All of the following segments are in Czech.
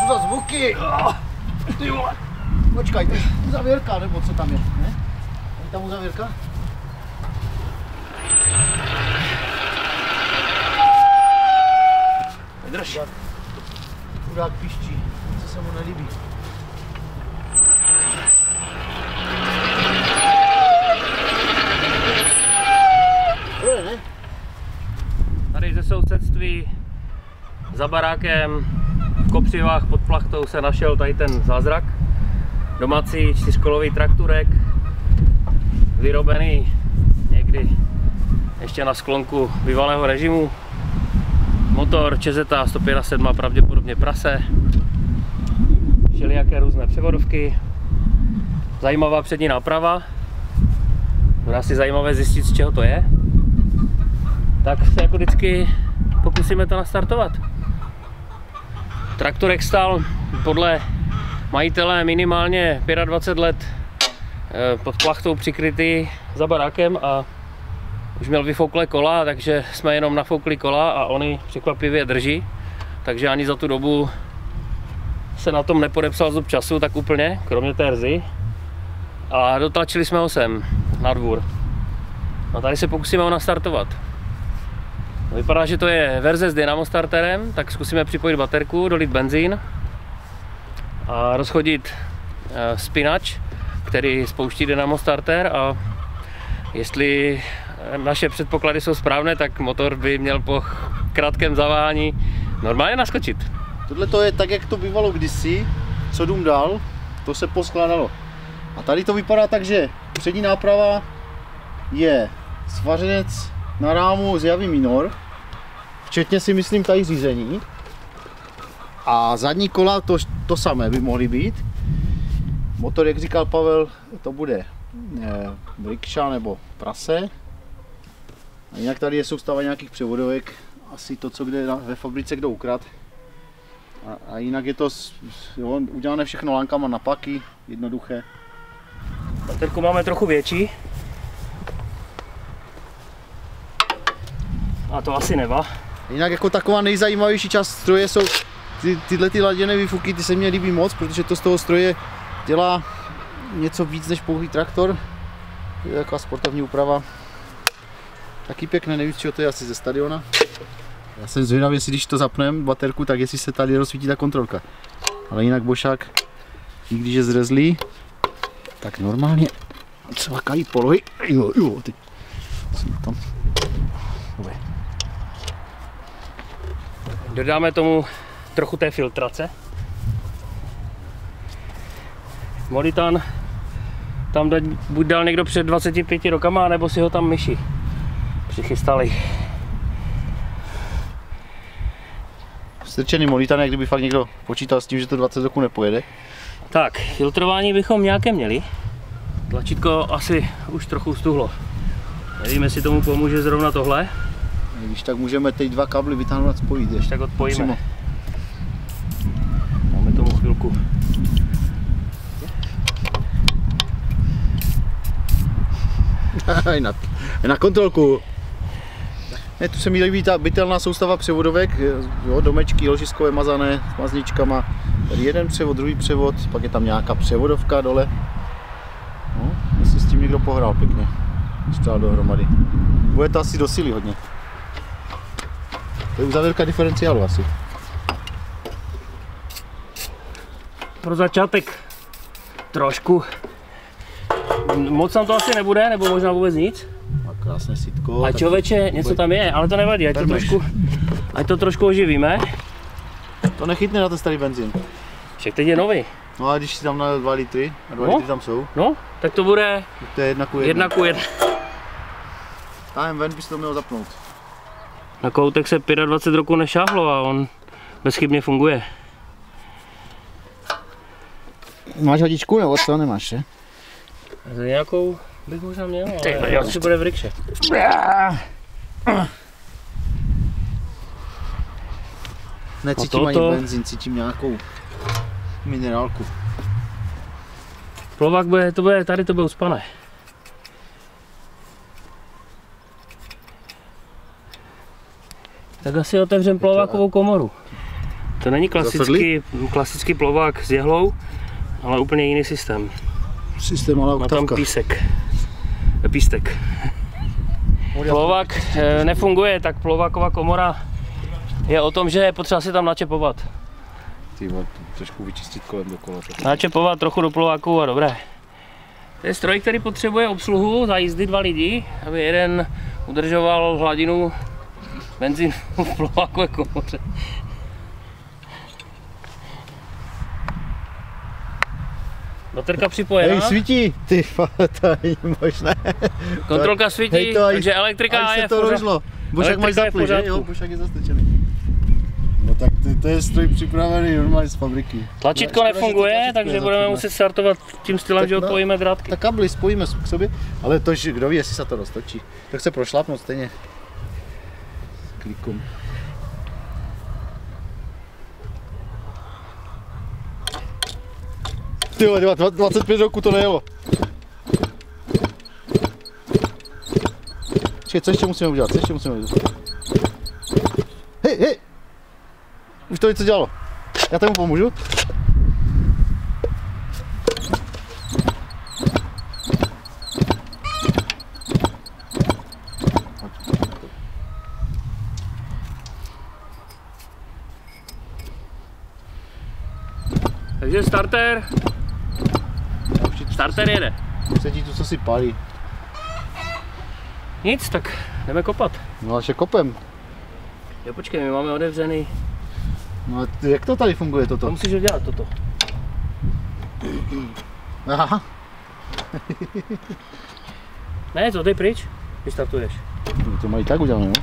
jsou za zvuky? Ty vole. Počkaj, to je uzavírka, nebo co tam je, ne? Je tam uzavírka? Vydrž. Chudák piščí, co se mu nelíbí. Dobré, ne? Tady ze sousedství za barákem v Kopřivách pod plachtou se našel tady ten zázrak. Domácí čtyřkolový trakturek, vyrobený někdy ještě na sklonku bývalého režimu. Motor ČZ 107, pravděpodobně prase. Všelijaké různé převodovky. Zajímavá přední náprava. Bude asi zajímavé zjistit, z čeho to je. Tak se jako vždycky pokusíme to nastartovat. Traktorek stál podle majitele minimálně 25 let pod plachtou přikrytý za barákem a už měl vyfouklé kola, takže jsme jenom nafoukli kola a oni překvapivě drží. Takže ani za tu dobu se na tom nepodepsal zub času tak úplně, kromě té rzy. A dotlačili jsme ho sem, na dvůr. A tady se pokusíme ho nastartovat. Vypadá, že to je verze s dynamo starterem, tak zkusíme připojit baterku, dolit benzín a rozchodit spinač, který spouští dynamo starter, a jestli naše předpoklady jsou správné, tak motor by měl po krátkém zaváhání normálně naskočit. Tohle to je tak, jak to bývalo kdysi, co dům dal, to se poskládalo. A tady to vypadá tak, že přední náprava je svařenec na rámu z Javy Minor, včetně si myslím tady řízení. A zadní kola to samé by mohly být. Motor, jak říkal Pavel, to bude riksha nebo prase. A jinak tady je soustava nějakých převodovek, asi to, co kde ve fabrice kdo ukradl. A jinak je to udělané všechno lánkama na paky, jednoduché. Baterku máme trochu větší. A to asi neva. Jinak jako taková nejzajímavější část stroje jsou tyhle laděné výfuky, ty se mně líbí moc, protože to z toho stroje dělá něco víc než pouhý traktor. To je taková sportovní úprava. Taky pěkné, nevím, čeho to je, asi ze stadiona. Já jsem zvědavý, jestli když to zapneme, baterku, tak jestli se tady rozsvítí ta kontrolka. Ale jinak bošák, i když je zrezlý, tak normálně cvakají polohy. Jo, teď jsem tam. Dobré. Dodáme tomu trochu té filtrace. Molitan tam buď dal někdo před 25 rokama, nebo si ho tam myši přichystali. Strčený Molitan, jak kdyby fakt někdo počítal s tím, že to 20 roků nepojede. Tak, filtrování bychom nějaké měli. Tlačítko asi už trochu stuhlo. Nevím, jestli tomu pomůže zrovna tohle. Když tak můžeme ty dva kabely vytáhnout a spojit. Když tak odpojíme. Přímo. Máme tomu chvilku. na kontrolku. Ne, tu se mi líbí ta bytelná soustava převodovek, jo, domečky ložiskové mazané s mazničkama. Tady jeden převod, druhý převod, pak je tam nějaká převodovka dole. No, jestli s tím někdo pohrál pěkně. Stál dohromady. Bude to asi do síly hodně. To je uzavírka diferenciálu asi. Pro začátek trošku. Moc tam to asi nebude, nebo možná vůbec nic. A krásné sitko. A člověče, něco tam je, ale to nevadí, ať to trošku oživíme. To nechytne na ten starý benzín. Však teď je nový. No a když si tam na 2 litry, a 2 litry tam jsou. No, tak to bude to je 1:1. Tam ven bys to měl zapnout. Na koutek se 25 roku nešáhlo a on bezchybně funguje. Máš hadičku nebo co? Nemáš, že? Za nějakou bych možná měl, ale asi bude v rikše. Necítím ani benzín, cítím nějakou minerálku. Plovák tady to bude uspané. Tak asi otevřem plovákovou komoru. To není klasický plovák s jehlou, ale úplně jiný systém. Systém, ale má tam pístek. Plovák nefunguje, tak plováková komora je o tom, že je potřeba si tam načepovat. Trošku vyčistit kolem dokola. Načepovat trochu do plováku a dobré. To je stroj, který potřebuje obsluhu za jízdy 2 lidi, aby jeden udržoval hladinu benzínu v plovákové komoře. Baterka připojená. Hej, svítí! Ty, to není možné. Kontrolka svítí, hej, takže elektrika je v pořádku. Božák máš zaplý, že? Jo, Božák je zastrčený. No tak to je stroj připravený normálně z fabriky. Tlačítko nefunguje, takže budeme muset startovat tím stylem, že odpojíme drátky. Tak kabely spojíme k sobě, ale to, kdo ví, jestli se to roztočí. Tak se prošlápnout stejně. Klikom. Tyhle, 25 roků to nejelo. Čekaj, co ještě musíme udělat? Hej! Už to něco dělalo. Já tomu pomůžu. Takže starter jede. Sedí tu, co si pálí. Nic, tak jdeme kopat. No až je kopem. Jo, počkej, my máme otevřený. No a jak to tady funguje toto? To musíš udělat toto. Aha. Ne, to dej pryč, když startuješ. To mají tak udělané, no?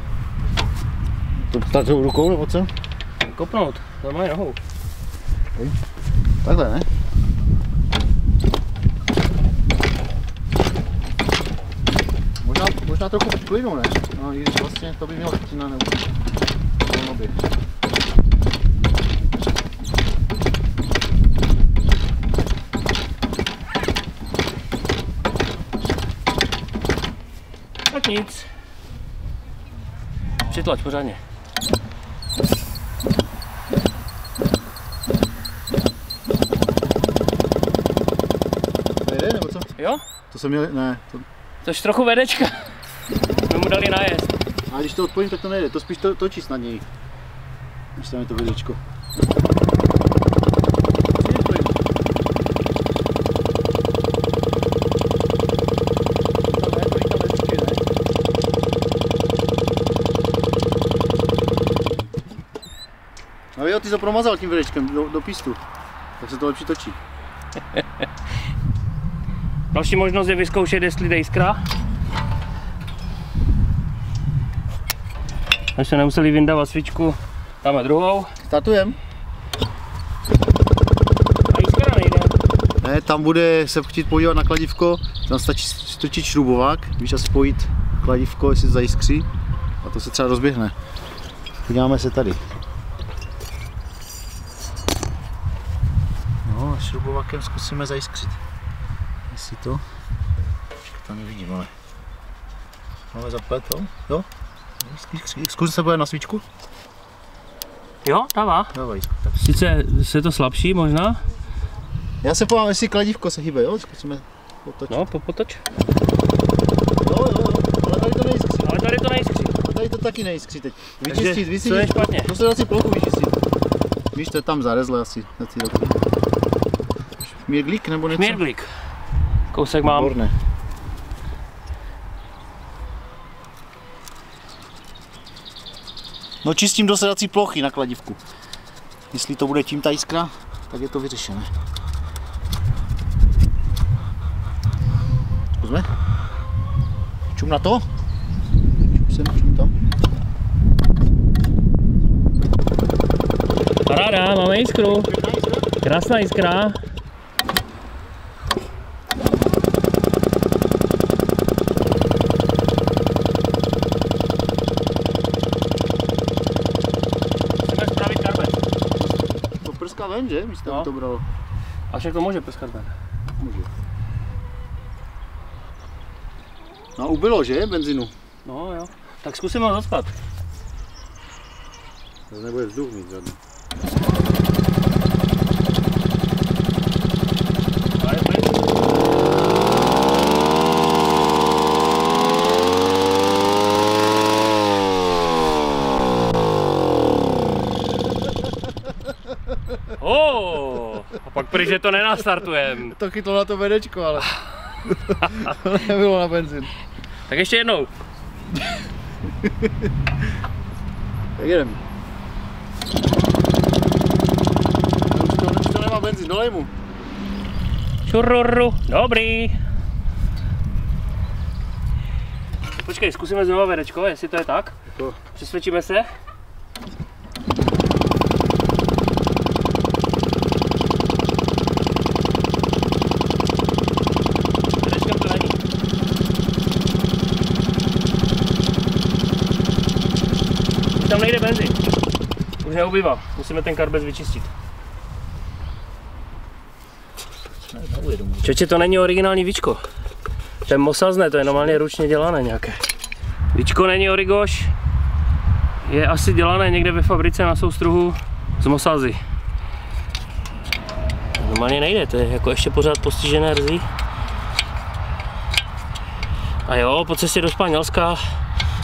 To startují rukou nebo co? Kopnout, normálně nohou. Takhle, ne? Možná trochu plynu, ne? No, i když vlastně to by mělo chytit na volnoběh. Tak nic. Přitlač pořádně. To jde, nebo co? Jo? To jsem měl, ne. Tož trochu vedečka. My mu dali nájezd. A když to odpojím, tak to nejde, to spíš točí snadněji. Když tam je to vedečko. No jo, ty jsi to promazal tím vedečkem do pístu, tak se to lepší točí. Další možnost je vyzkoušet, jestli jde jiskra. Až se nemuseli vyndávat svíčku, dáme druhou. Startujem. A jiskra nejde. Ne, tam bude se chtít podívat na kladívko, tam stačí stočit šrubovák, víš, a spojit kladívko, jestli to zajiskří, a to se třeba rozběhne. Podíváme se tady. No, šrubovákem zkusíme zajiskřit. Jestli to... Tam nevidím, ale... Máme zaplet, jo? Zkus se podívat na svíčku. Jo, dává. Dávaj. Sice je to slabší možná. Já se podívám, jestli kladívko se hýbe, jo? Zkusíme potočit. No, potoč. Jo, ale tady to nejiskří. Ale tady to nejiskří. A tady to taky nejiskří teď. Vyčistit, co je špatně? To se dá si plochu vyčistit. Víš, to je tam zarezle asi na ty roky. Šmírglík nebo něco? Šmírglík. Kousek mám. Výborné. No čistím do sedací plochy na kladívku. Jestli to bude tím ta jiskra, tak je to vyřešené. Zkusme. Čum na to. Čum tam. Paráda, máme jiskru. Krásná jiskra. Ven, že? Místo by to bralo. A však to může prskat ven. Může. No ubylo, že? Benzínu. No jo. Tak zkusíme ho zacpat. To nebude vzduch mít žádný. A pak prý, že to nenastartujem. To chytlo na to vedečko, ale to nebylo na benzín. Tak ještě jednou. Tak jedem. Už to nemá benzín, dolej mu. Šururu, dobrý. Počkej, zkusíme znova vedečko, jestli to je tak. Přesvědčíme se. Vedečkem to není. Už tam nejde benzín. Už neubývá. Musíme ten karbez vyčistit. Čeče, to není originální víčko. To je mosazné, to je normálně ručně dělané nějaké. Víčko není origoš, je asi dělané někde ve fabrice na soustruhu z mosazy. Normálně nejde, to je jako ještě pořád postižené rzí. A jo, po cestě do Španělska,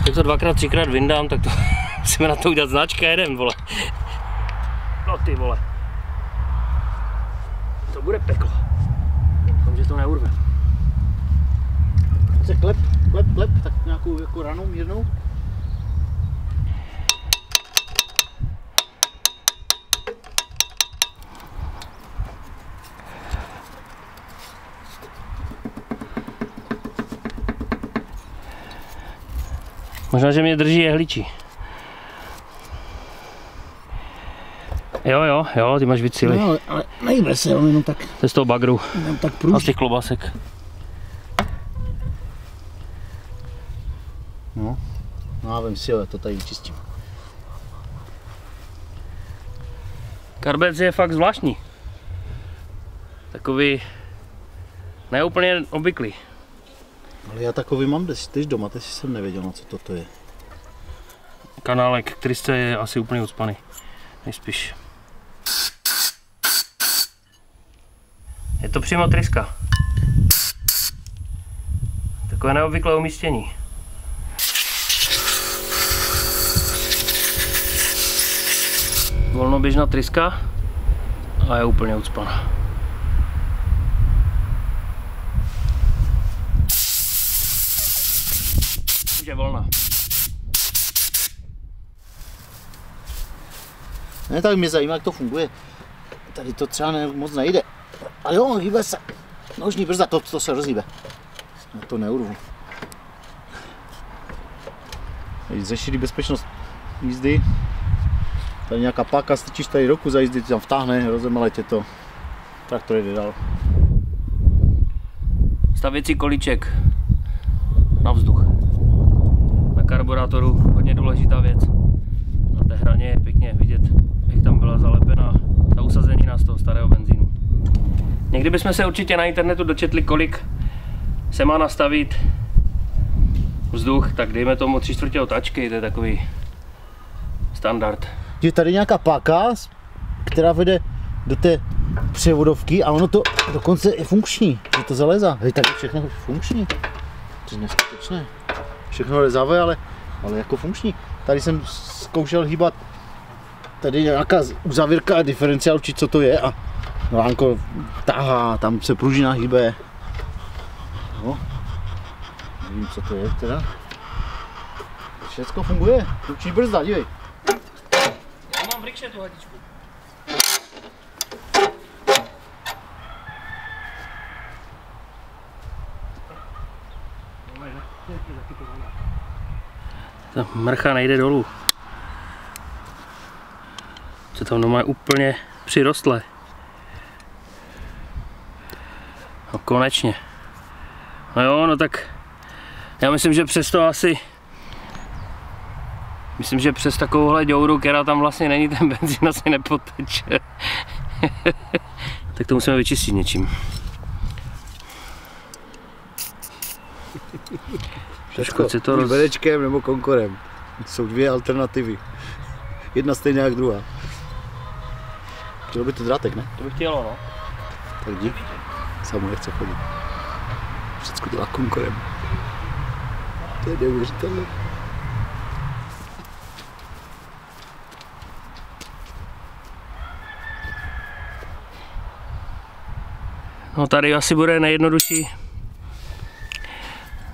tak to 2x, 3x vyndám, tak to musíme na to udělat značka jeden, vole. No ty vole. To bude peklo. Doufám, že to neurve. Se klep, tak nějakou jako ranou mírnou. Možná, že mě drží jehličí. Jo, ty máš víc síly. No, ale nejde se, jenom tak. To je z toho bagru. Jenom tak A z těch klobásek. No, já vím si, ale to tady vyčistím. Karbec je fakt zvláštní. Takový neúplně obvyklý. Ale já takový mám teď doma, teď jsem nevěděl, na co toto je. Kanálek k trysce je asi úplně ucpaný. Nejspíš. Je to přímo tryska. Takové neobvyklé umístění. Volnoběžná tryska a je úplně ucpaná. Už je volná. Ne, tak mě zajímá, jak to funguje. Tady to třeba moc nejde. Ale jo, hýbe se. Nožní brzda, to se rozhýbe. To neurvu. Řešili bezpečnost jízdy. Tady nějaká páka, strčíš tady ruku za jízdy, tam vtáhne, rozemele tě to. Traktor jde dál. Stavěcí kolíček na vzduch. Na karburátoru hodně důležitá věc. Na té hraně je pěkně vidět, jak tam byla zalepená ta usazenina z toho starého benzínu. Někdy bychom se určitě na internetu dočetli, kolik se má nastavit vzduch, tak dejme tomu 3/4 otáčky, to je takový standard. Je tady nějaká páka, která vede do té převodovky a ono to dokonce je funkční, že to zalézá. Hej, tady všechno je funkční. To je neskutečné. Všechno lezavé, ale jako funkční. Tady jsem zkoušel hýbat, tady nějaká uzavírka a diferenciál, či co to je a lánko tahá, tam se pružina hýbe. No, nevím, co to je teda. Všechno funguje, ruční brzda, dívej. Já mám v rikše tu hadičku. Ta mrcha nejde dolů. Co tam doma je úplně přirostlé. No konečně. No jo, no tak já myslím, že přes to asi že přes takovouhle děuru, která tam vlastně není, ten benzín asi nepoteče. Tak to musíme vyčistit něčím. Všechno, si to vedečkem nebo konkorem. Jsou dvě alternativy. Jedna stejná jak druhá. Chtělo by to drátek, ne? To by chtělo, no. Tak dík. Samo nechce chodit. Všechno dělá konkorem. To je neuvěřitelné. No tady asi bude nejjednodušší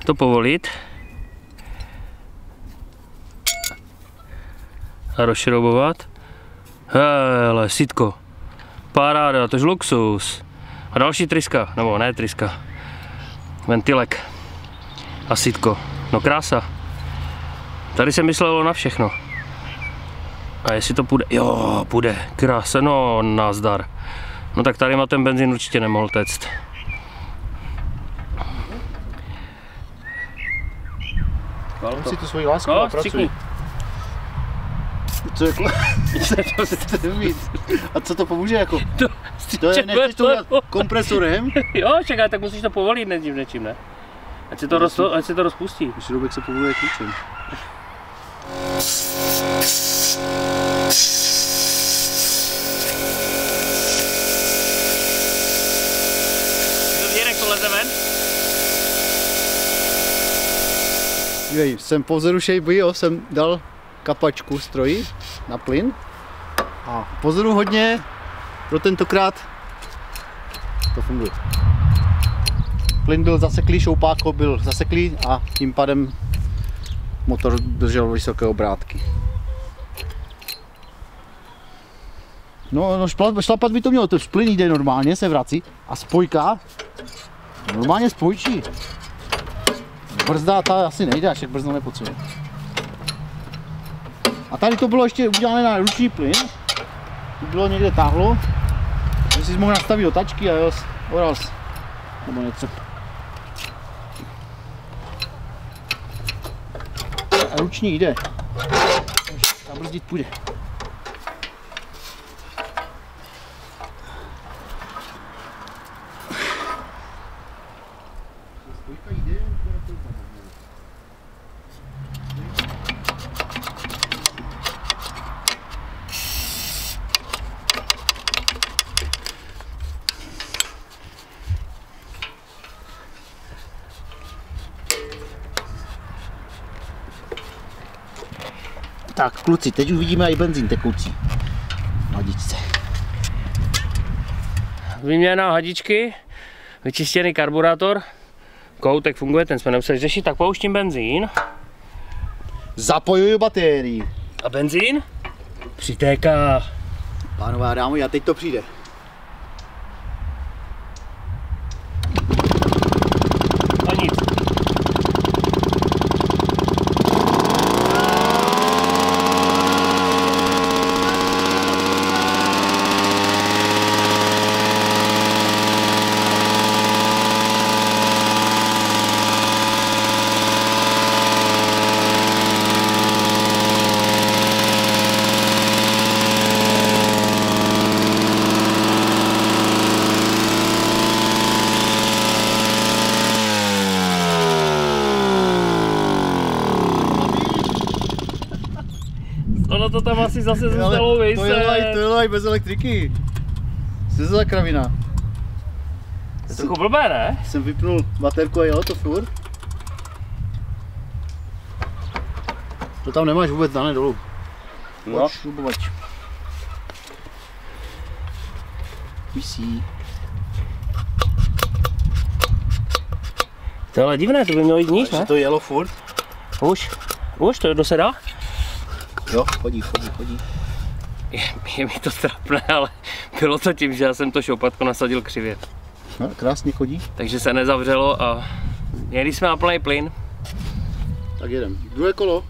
to povolit. A rozšroubovat. Hele, sítko. Paráda, tož luxus. A další tryska, nebo ne tryska. Ventilek. A sítko. No krása. Tady se myslelo na všechno. A jestli to půjde, jo, půjde, krása, no nazdar. No tak tady má ten benzín určitě nemohl téct. Mám si tu svoji lásku No, a pracuji. Co jako? A co to pomůže jako? To je, nechceš to udělat kompresorem? Jo, čekaj, tak musíš to povolit něčím, ne? Ať se to rozpustí. Šroubek se povoluje klíčem. Dírek to leze ven? Dívej, jsem po vzoru Shape jsem dal kapačku stroji na plyn a pozoru hodně, pro tentokrát to funguje. Plyn byl zaseklý, šoupáko byl zaseklý a tím pádem motor držel vysoké obrátky. No šlapat by to mělo, to plyn jde normálně, se vrací a spojka normálně spojčí. Brzda ta asi nejde, až jak brzda nepotřebuje. A tady to bylo ještě udělané na ruční plyn. To bylo někde táhlo. Že si mohl nastavit do tačky a jos, oraz. Nebo něco. A ruční jde. Zabrzdit půjde. Tak kluci, teď uvidíme i benzín tekoucí na hadičce. Vyměna hadičky, vyčištěný karburátor, koutek funguje, ten jsme nemuseli řešit, tak pouštím benzín. Zapojuju batérii. A benzín přitéká. Pánové a dámy, a teď to přijde. A nic. Ono to tam asi zase zůstalo vyset. To je bez elektriky. Co za kravina? Je trochu blbé, ne? Jsem vypnul baterku a jelo to furt. To tam nemáš vůbec dané dolů. No. Šrubovač. Visí. To je ale divné, to by mělo jít níž, ne? To jelo furt. Už to dosedá? Jo, chodí. Je mi to trapné, ale bylo to tím, že já jsem to šoupatko nasadil křivě. No, krásně chodí. Takže se nezavřelo a jeli jsme na plný plyn. Tak jedem. Druhé kolo.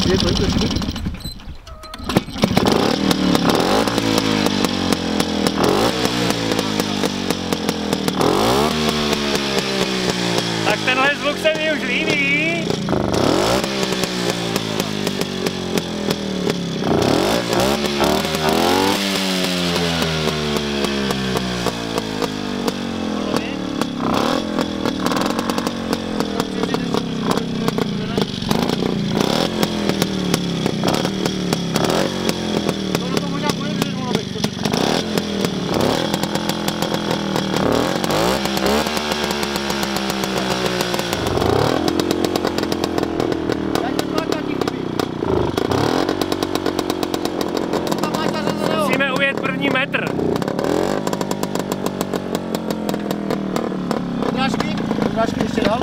Je to trošku. Tak tenhle zvuk se mi už líbí. dál.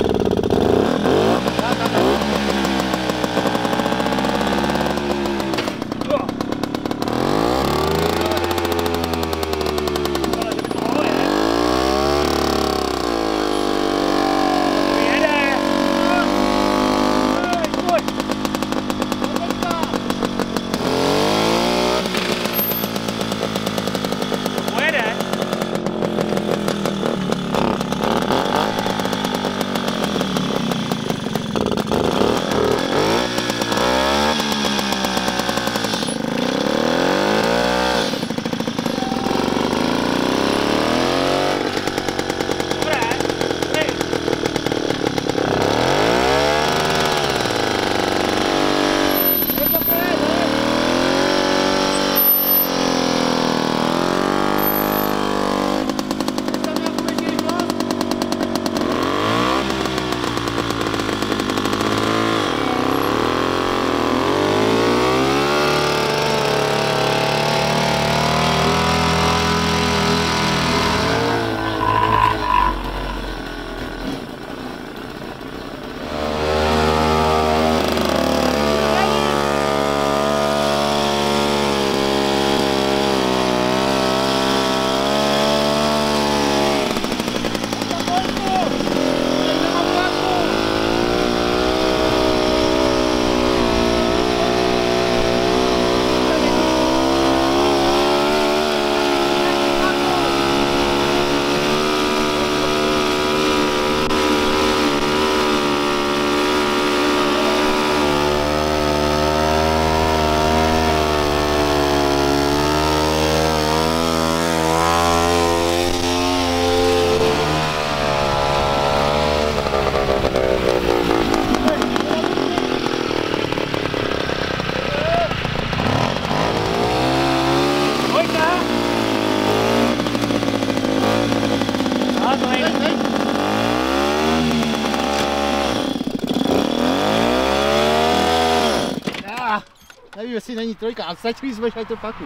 Nevím, jestli není trojka, ale ztratili jsme šajtrpaku.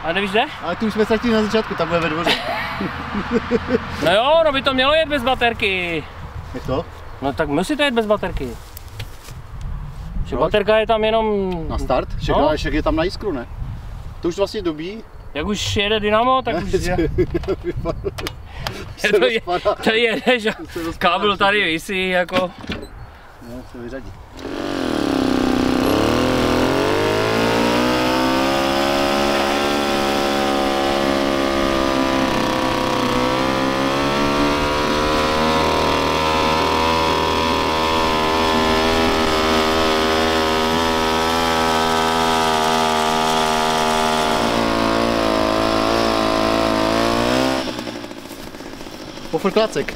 A nevíš kde? Ale tu už jsme ztratili na začátku, takhle ve dvoře. No jo, no by to mělo jet bez baterky. Jak to? No tak musí to jet bez baterky. Že baterka je tam jenom... Na start? Však je tam na jiskru, ne? To už vlastně dobí. Jak už jede dynamo, tak už je. To jede, že kábel tady visí jako. No, se vyřadí. Pofrklácek.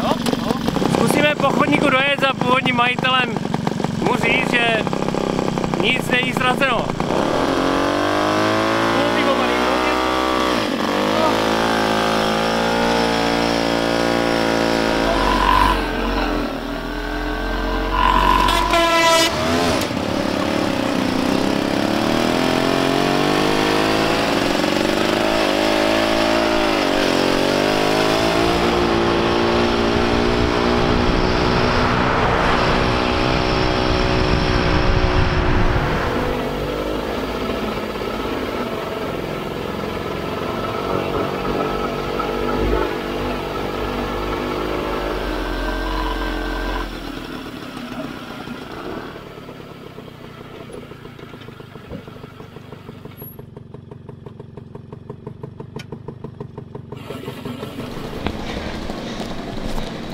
Jo? No. Zkusíme po chodníku dojet za původním majitelem. Mu říct, že nic není ztraceno.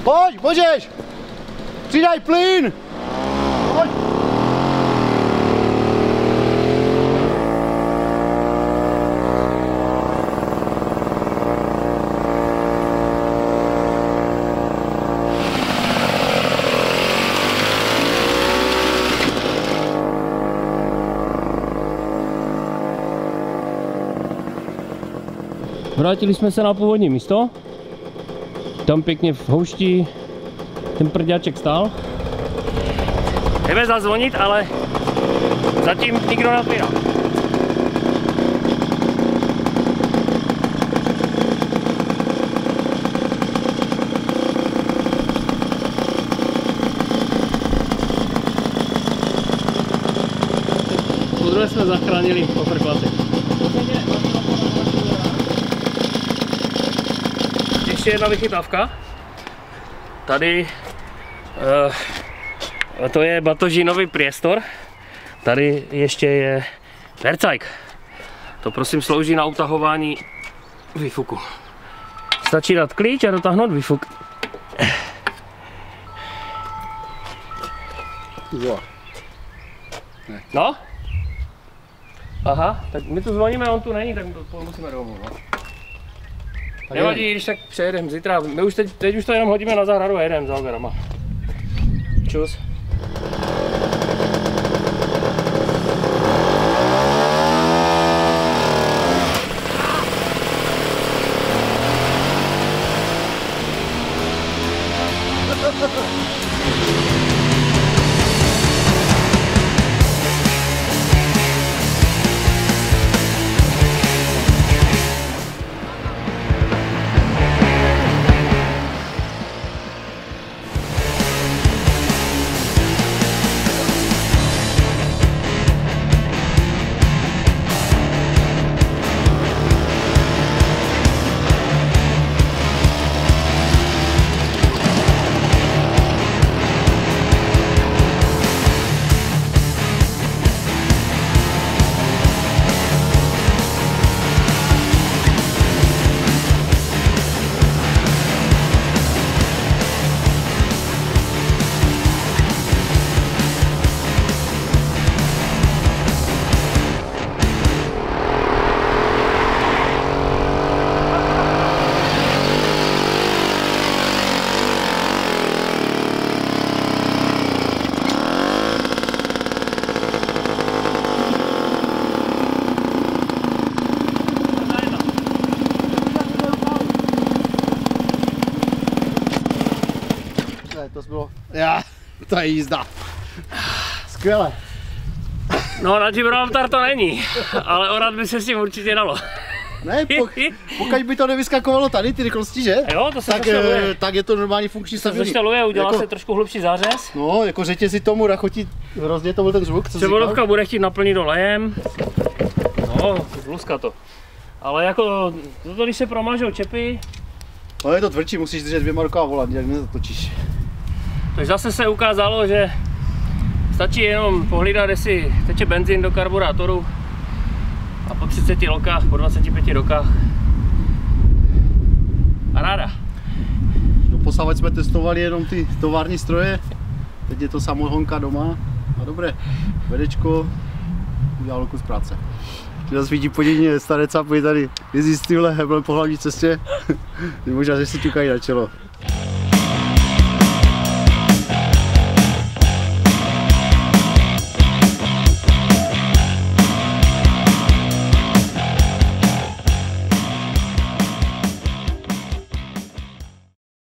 Pojď, můžeš! Přidaj plyn! Pojď! Vrátili jsme se na původní místo. Tam pěkně v houšti ten prďáček stál. Jdeme zazvonit, ale zatím nikdo neotvírá. bránili poprklaci. Ještě jedna vychytávka. Tady to je batožínový priestor. Tady ještě je Werkzeug. To prosím slouží na utahování výfuku. Stačí dát klíč a dotáhnout výfuk. No? Aha, tak my tu zvoníme, on tu není, tak to musíme domů. No. Nevadí, když tak přejedem zítra. My už teď už to jenom hodíme na zahradu a jedem za ogarama. Čus. To bylo, to je jízda. Skvěle. No na Gibraltar to není, ale orat by se s tím určitě dalo. Ne, pokud by to nevyskakovalo tady, ty rychlosti, že? Jo, to se tak je to normální funkční stavění. To zašteluje, udělá se trošku hlubší zářez. No, jako řetězí tomu rachotí, hrozně to byl ten zvuk, co Převodovka bude chtít naplnit olejem. No, zluska to. Ale jako, toto když se promažou čepy. No je to tvrdší, musíš držet 2 rukama volant, jak nezatočíš. Takže zase se ukázalo, že stačí jenom pohlídat, jestli teče benzín do karburátoru a po 30 lokách, po 25 rokách a ráda. Doposavad jsme testovali jenom ty tovární stroje, teď je to samohonka doma a dobré, vedečko udělalo kus práce. Zase vidí podění staré capy tady jezdí s tímhle heblem po hlavní cestě, možná, že si ťukají na čelo.